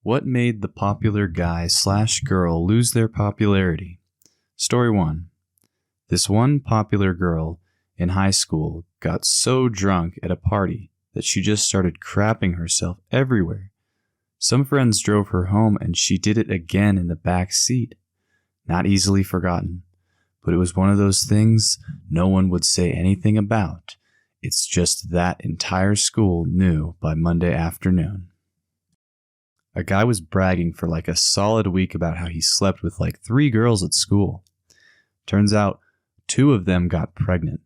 What made the popular guy/girl lose their popularity? Story 1. This one popular girl in high school got so drunk at a party that she just started crapping herself everywhere. Some friends drove her home and she did it again in the back seat. Not easily forgotten, but it was one of those things no one would say anything about. It's just that entire school knew by Monday afternoon. A guy was bragging for like a solid week about how he slept with like 3 girls at school. Turns out 2 of them got pregnant.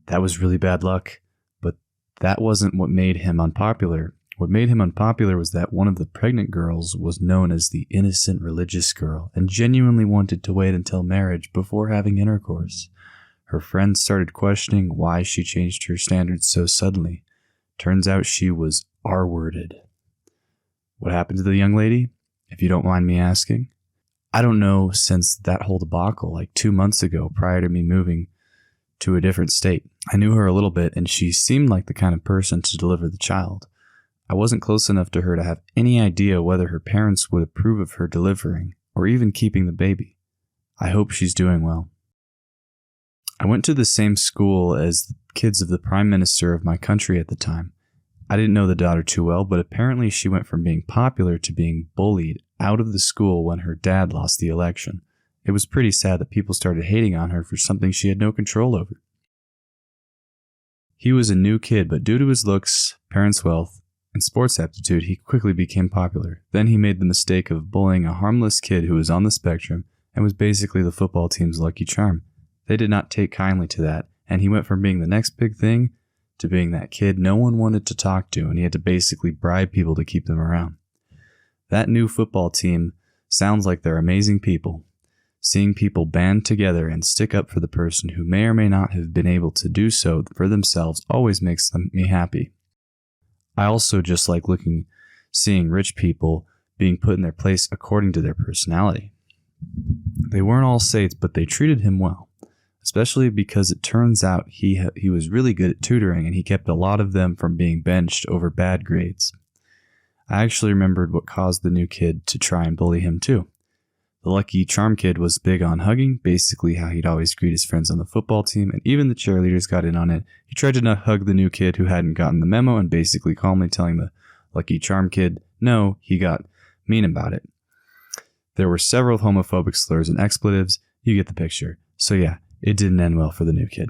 That was really bad luck, but that wasn't what made him unpopular. What made him unpopular was that one of the pregnant girls was known as the innocent religious girl and genuinely wanted to wait until marriage before having intercourse. Her friends started questioning why she changed her standards so suddenly. Turns out she was R-worded. What happened to the young lady, if you don't mind me asking? I don't know, since that whole debacle like 2 months ago prior to me moving to a different state. I knew her a little bit and she seemed like the kind of person to deliver the child. I wasn't close enough to her to have any idea whether her parents would approve of her delivering or even keeping the baby. I hope she's doing well. I went to the same school as the kids of the prime minister of my country at the time. I didn't know the daughter too well, but apparently she went from being popular to being bullied out of the school when her dad lost the election. It was pretty sad that people started hating on her for something she had no control over. He was a new kid, but due to his looks, parents' wealth, and sports aptitude, he quickly became popular. Then he made the mistake of bullying a harmless kid who was on the spectrum and was basically the football team's lucky charm. They did not take kindly to that, and he went from being the next big thing to being that kid no one wanted to talk to, and he had to basically bribe people to keep them around. That new football team sounds like they're amazing people. Seeing people band together and stick up for the person who may or may not have been able to do so for themselves always makes me happy. I also just like seeing rich people being put in their place according to their personality. They weren't all saints, but they treated him well, especially because it turns out he was really good at tutoring and he kept a lot of them from being benched over bad grades. I actually remembered what caused the new kid to try and bully him too. The lucky charm kid was big on hugging, basically how he'd always greet his friends on the football team, and even the cheerleaders got in on it. He tried to not hug the new kid who hadn't gotten the memo and basically calmly telling the lucky charm kid no, he got mean about it. There were several homophobic slurs and expletives. You get the picture. So yeah, it didn't end well for the new kid.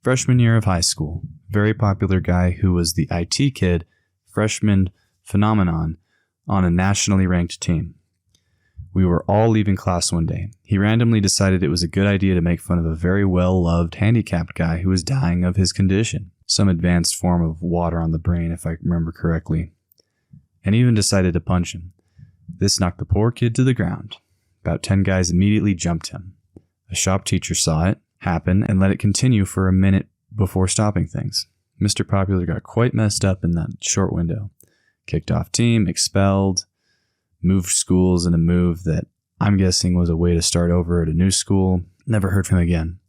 Freshman year of high school. Very popular guy who was the IT kid, freshman phenomenon on a nationally ranked team. We were all leaving class one day. He randomly decided it was a good idea to make fun of a very well-loved handicapped guy who was dying of his condition. Some advanced form of water on the brain, if I remember correctly. And even decided to punch him. This knocked the poor kid to the ground. About 10 guys immediately jumped him. A shop teacher saw it happen and let it continue for a minute before stopping things. Mr. Popular got quite messed up in that short window. Kicked off team, expelled, moved schools in a move that I'm guessing was a way to start over at a new school. Never heard from him again.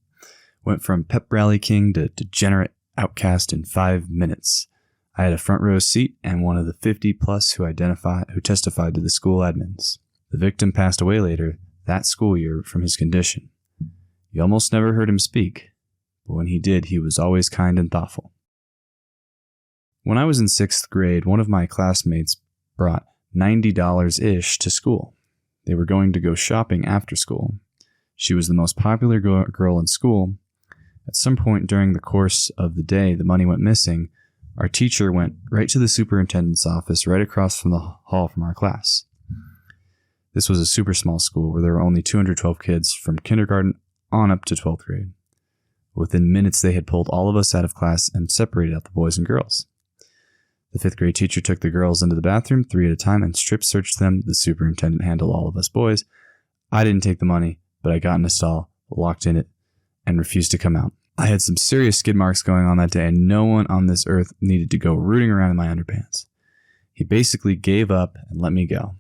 Went from pep rally king to degenerate outcast in 5 minutes. I had a front row seat and one of the 50 plus who testified to the school admins. The victim passed away later that school year from his condition. You almost never heard him speak, but when he did, he was always kind and thoughtful. When I was in 6th grade, one of my classmates brought $90-ish to school. They were going to go shopping after school. She was the most popular girl in school. At some point during the course of the day, the money went missing. Our teacher went right to the superintendent's office right across from the hall from our class. This was a super small school where there were only 212 kids from kindergarten on up to 12th grade. Within minutes, they had pulled all of us out of class and separated out the boys and girls. The 5th grade teacher took the girls into the bathroom 3 at a time and strip searched them. The superintendent handled all of us boys. I didn't take the money, but I got in a stall, locked in it, and refused to come out. I had some serious skid marks going on that day, and no one on this earth needed to go rooting around in my underpants. He basically gave up and let me go.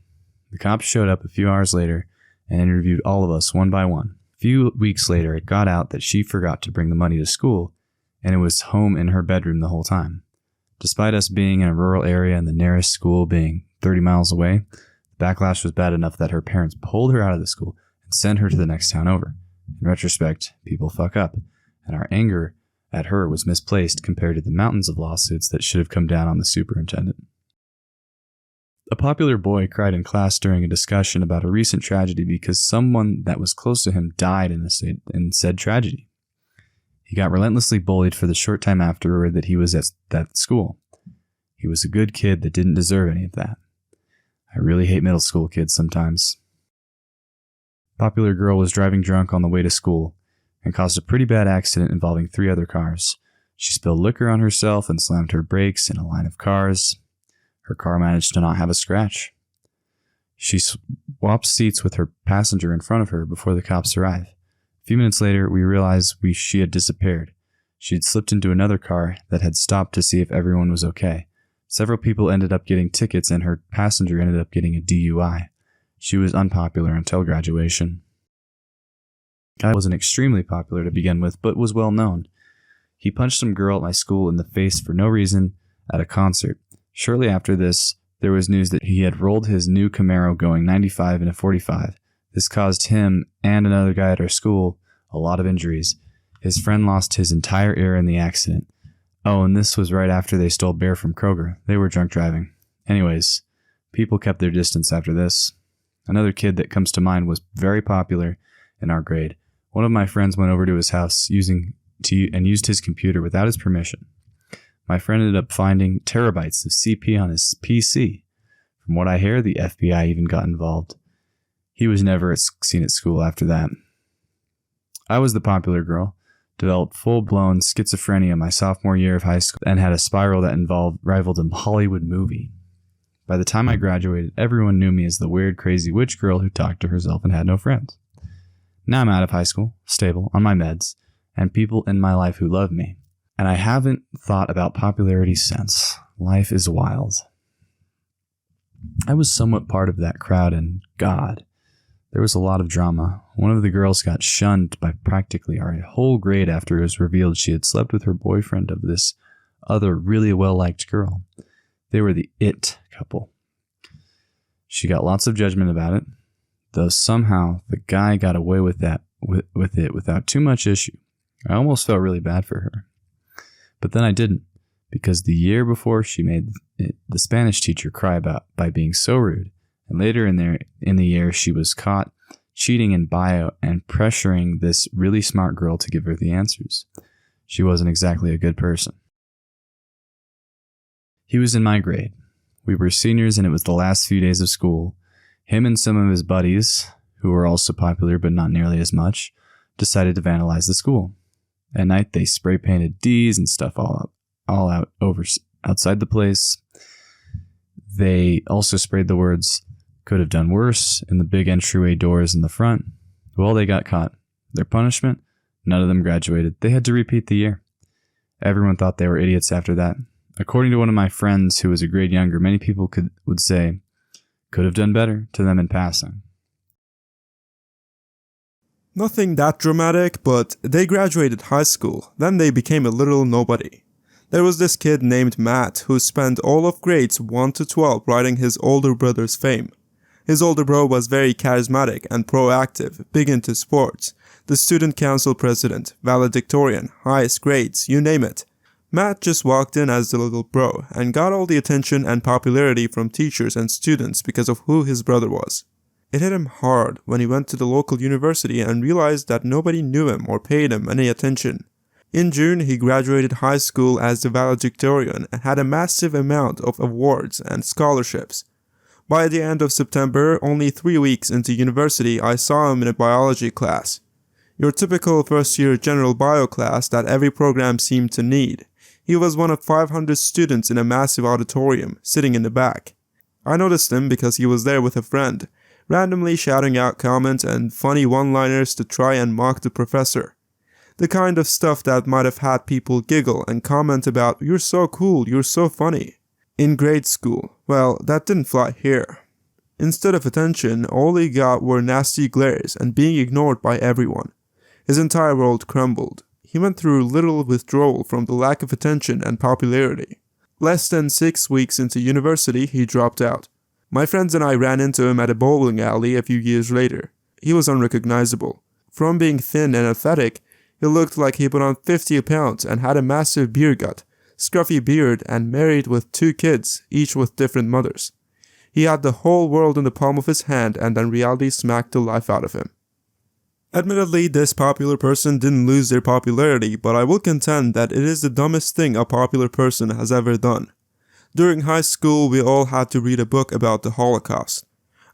The cops showed up a few hours later and interviewed all of us one by one. A few weeks later, it got out that she forgot to bring the money to school, and it was home in her bedroom the whole time. Despite us being in a rural area and the nearest school being 30 miles away. The backlash was bad enough that her parents pulled her out of the school and sent her to the next town over. In retrospect, people fuck up, and our anger at her was misplaced compared to the mountains of lawsuits that should have come down on the superintendent. A popular boy cried in class during a discussion about a recent tragedy because someone that was close to him died in said tragedy. He got relentlessly bullied for the short time afterward that he was at that school. He was a good kid that didn't deserve any of that. I really hate middle school kids sometimes. Popular girl was driving drunk on the way to school and caused a pretty bad accident involving 3 other cars. She spilled liquor on herself and slammed her brakes in a line of cars. Her car managed to not have a scratch. She swapped seats with her passenger in front of her before the cops arrived. A few minutes later, we realized she had disappeared. She had slipped into another car that had stopped to see if everyone was okay. Several people ended up getting tickets, and her passenger ended up getting a DUI. She was unpopular until graduation. Guy wasn't extremely popular to begin with, but was well known. He punched some girl at my school in the face for no reason at a concert. Shortly after this, there was news that he had rolled his new Camaro going 95 in a 45. This caused him and another guy at our school a lot of injuries. His friend lost his entire ear in the accident. Oh, and this was right after they stole beer from Kroger. They were drunk driving. Anyways, people kept their distance after this. Another kid that comes to mind was very popular in our grade. One of my friends went over to his house used his computer without his permission. My friend ended up finding terabytes of CP on his PC. From what I hear, the FBI even got involved. He was never seen at school after that. I was the popular girl, developed full-blown schizophrenia my sophomore year of high school, and had a spiral that rivaled a Hollywood movie. By the time I graduated, everyone knew me as the weird, crazy witch girl who talked to herself and had no friends. Now I'm out of high school, stable, on my meds, and people in my life who love me. And I haven't thought about popularity since. Life is wild. I was somewhat part of that crowd, and God, there was a lot of drama. One of the girls got shunned by practically our whole grade after it was revealed she had slept with her boyfriend of this other really well-liked girl. They were the it couple. She got lots of judgment about it, though somehow the guy got away with it without too much issue. I almost felt really bad for her. But then I didn't, because the year before she made the Spanish teacher cry by being so rude, and later in the year she was caught cheating in bio and pressuring this really smart girl to give her the answers. She wasn't exactly a good person. He was in my grade. We were seniors and it was the last few days of school. Him and some of his buddies, who were also popular but not nearly as much, decided to vandalize the school. At night, they spray painted D's and stuff all out outside the place. They also sprayed the words, "Could have done worse," in the big entryway doors in the front. Well, they got caught. Their punishment? None of them graduated. They had to repeat the year. Everyone thought they were idiots after that. According to one of my friends who was a grade younger, many people would say, "Could have done better," to them in passing. Nothing that dramatic, but they graduated high school, then they became a literal nobody. There was this kid named Matt who spent all of grades 1 to 12 riding his older brother's fame. His older bro was very charismatic and proactive, big into sports, the student council president, valedictorian, highest grades, you name it. Matt just walked in as the little bro and got all the attention and popularity from teachers and students because of who his brother was. It hit him hard when he went to the local university and realized that nobody knew him or paid him any attention. In June, he graduated high school as the valedictorian and had a massive amount of awards and scholarships. By the end of September, only 3 weeks into university, I saw him in a biology class. Your typical first-year general bio class that every program seemed to need. He was one of 500 students in a massive auditorium, sitting in the back. I noticed him because he was there with a friend, randomly shouting out comments and funny one-liners to try and mock the professor. The kind of stuff that might have had people giggle and comment about, "You're so cool, you're so funny." In grade school, well, that didn't fly here. Instead of attention, all he got were nasty glares and being ignored by everyone. His entire world crumbled. He went through literal withdrawal from the lack of attention and popularity. Less than 6 weeks into university, he dropped out. My friends and I ran into him at a bowling alley a few years later. He was unrecognizable. From being thin and athletic, he looked like he put on 50 pounds and had a massive beer gut, scruffy beard, and married with 2 kids, each with different mothers. He had the whole world in the palm of his hand, and then reality smacked the life out of him. Admittedly, this popular person didn't lose their popularity, but I will contend that it is the dumbest thing a popular person has ever done. During high school, we all had to read a book about the Holocaust.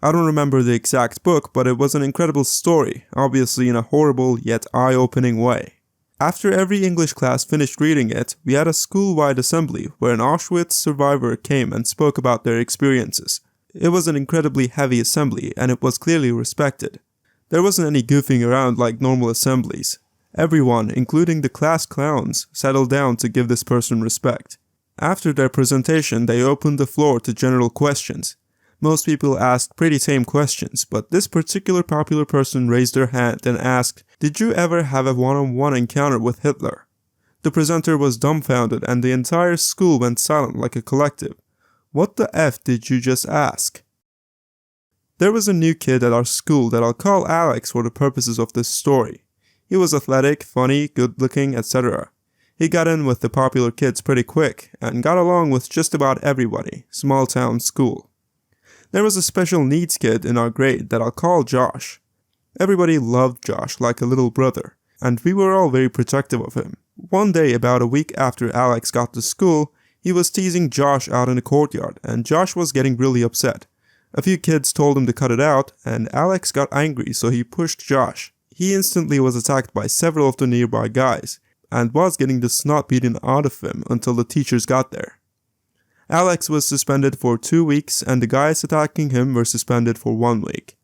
I don't remember the exact book, but it was an incredible story, obviously in a horrible yet eye-opening way. After every English class finished reading it, we had a school-wide assembly where an Auschwitz survivor came and spoke about their experiences. It was an incredibly heavy assembly, and it was clearly respected. There wasn't any goofing around like normal assemblies. Everyone, including the class clowns, settled down to give this person respect. After their presentation, they opened the floor to general questions. Most people asked pretty tame questions, but this particular popular person raised their hand and asked, "Did you ever have a one-on-one encounter with Hitler?" The presenter was dumbfounded and the entire school went silent like a collective. What the F did you just ask? There was a new kid at our school that I'll call Alex for the purposes of this story. He was athletic, funny, good-looking, etc. He got in with the popular kids pretty quick and got along with just about everybody, small town school. There was a special needs kid in our grade that I'll call Josh. Everybody loved Josh like a little brother, and we were all very protective of him. One day, about a week after Alex got to school, he was teasing Josh out in the courtyard, and Josh was getting really upset. A few kids told him to cut it out, and Alex got angry, so he pushed Josh. He instantly was attacked by several of the nearby guys, and was getting the snot beaten out of him until the teachers got there. Alex was suspended for 2 weeks, and the guys attacking him were suspended for 1 week.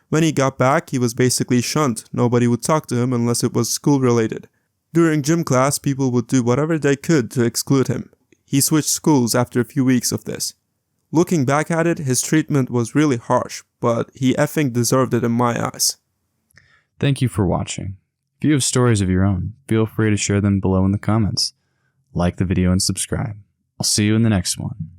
When he got back, he was basically shunned. Nobody would talk to him unless it was school-related. During gym class, people would do whatever they could to exclude him. He switched schools after a few weeks of this. Looking back at it, his treatment was really harsh, but he effing deserved it in my eyes. Thank you for watching. If you have stories of your own, feel free to share them below in the comments. Like the video and subscribe. I'll see you in the next one.